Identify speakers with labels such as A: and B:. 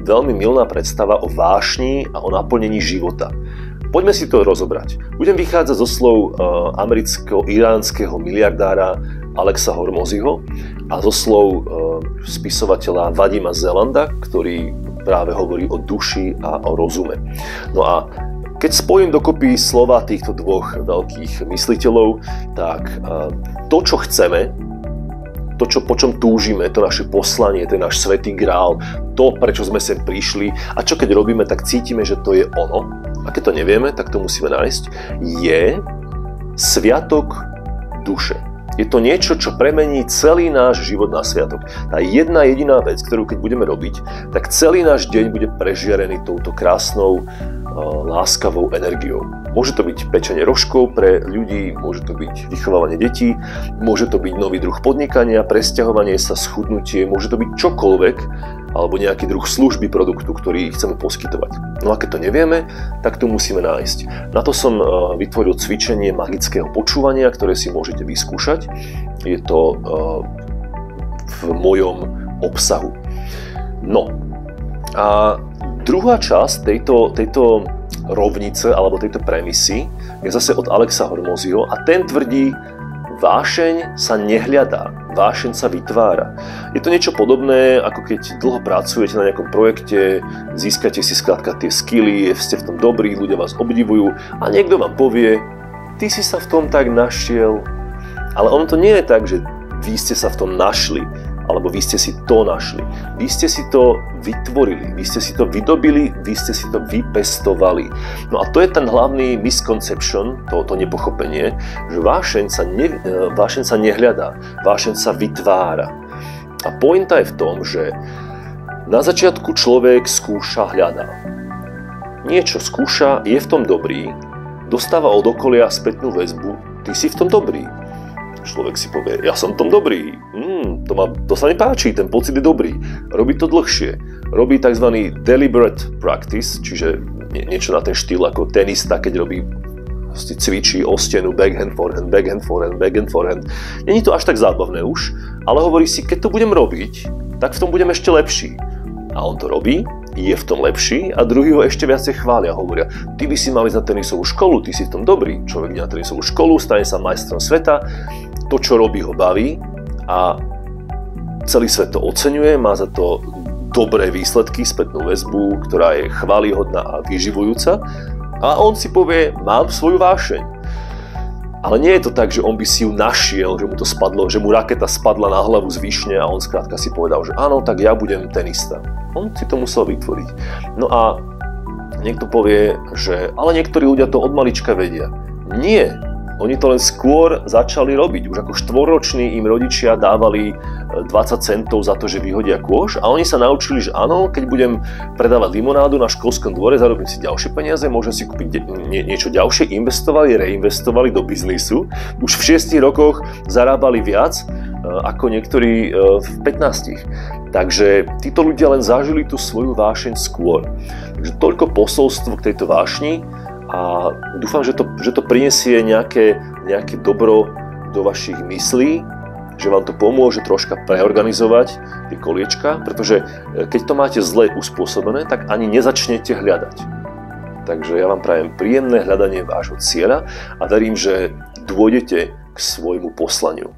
A: veľmi mylná predstava o vášni a o naplnení života. Poďme si to rozobrať. Budem vychádzať zo slov amerického-iránskeho miliardára Alexa Hormozyho a zo slov spisovateľa Vadima Zelanda, ktorý práve hovorí o duši a o rozume. No a keď spojím dokopy slova týchto dvoch veľkých mysliteľov, tak to, čo chceme, po čom túžime, to naše poslanie, to je náš svätý grál, to, prečo sme sem prišli a čo keď robíme, tak cítime, že to je ono. A keď to nevieme, tak to musíme nájsť. Je sviatok duše. Je to niečo, čo premení celý náš život na sviatok. Tá jedna jediná vec, ktorú keď budeme robiť, tak celý náš deň bude prežiarený touto krásnou, láskavou energiou. Môže to byť pečenie rožkov pre ľudí, môže to byť vychovávanie detí, môže to byť nový druh podnikania, presťahovanie sa, schudnutie, môže to byť čokoľvek, alebo nejaký druh služby produktu, ktorý chceme poskytovať. No a keď to nevieme, tak to musíme nájsť. Na to som vytvoril cvičenie magického počúvania, ktoré si môžete vyskúšať. Je to v mojom obsahu. No a druhá časť tejto rovnice alebo tejto premisy je zase od Alexa Hormozyho a ten tvrdí, vášeň sa nehľadá, vášeň sa vytvára. Je to niečo podobné, ako keď dlho pracujete na nejakom projekte, získate si skrátka tie skilly, ste v tom dobrí, ľudia vás obdivujú a niekto vám povie, ty si sa v tom tak našiel. Ale ono to nie je tak, že vy ste sa v tom našli, alebo vy ste si to našli. Vy ste si to vytvorili, vy ste si to vydobili, vy ste si to vypestovali. No a to je ten hlavný misconception, to nepochopenie, že vášeň sa nehľadá, vášeň sa vytvára. A pointa je v tom, že na začiatku človek skúša, hľadá. Niečo skúša, je v tom dobrý, dostáva od okolia spätnú väzbu, ty si v tom dobrý. Človek si povie, ja som v tom dobrý, to sa mi páči, ten pocit je dobrý. Robí to dlhšie. Robí tzv. Deliberate practice, čiže niečo na ten štýl ako tenista, keď robí, cvičí o stenu backhand, forehand, backhand, forehand, backhand, forehand. Není to až tak zábavné už, ale hovorí si, keď to budem robiť, tak v tom budem ešte lepší. A on to robí, je v tom lepší a druhý ho ešte viacej chvália. Hovoria, ty by si mal ísť na tenisovú školu, ty si v tom dobrý. Človek ide na tenisovú školu, stane sa majstrom sveta, to, čo robí, ho baví a celý svet to oceňuje, má za to dobré výsledky, spätnú väzbu, ktorá je chválihodná a vyživujúca a on si povie, mám svoju vášeň. Ale nie je to tak, že on by si ju našiel, že mu to spadlo, že mu raketa spadla na hlavu z výšne a on skrátka si povedal, že áno, tak ja budem tenista. On si to musel vytvoriť. No a niekto povie, že ale niektorí ľudia to od malička vedia. Nie. Oni to len skôr začali robiť. Už ako 4-roční im rodičia dávali 20 centov za to, že vyhodia kôš a oni sa naučili, že áno, keď budem predávať limonádu na školskom dvore, zarobím si ďalšie peniaze, môžem si kúpiť niečo ďalšie, investovali, reinvestovali do biznisu. Už v 6 rokoch zarábali viac ako niektorí v 15. Takže títo ľudia len zažili tú svoju vášeň skôr. Takže toľko posolstvo k tejto vášni. A dúfam, že to prinesie nejaké dobro do vašich myslí, že vám to pomôže troška preorganizovať tie koliečka, pretože keď to máte zle uspôsobené, tak ani nezačnete hľadať. Takže ja vám prajem príjemné hľadanie vášho cieľa a verím, že dôjdete k svojmu poslaniu.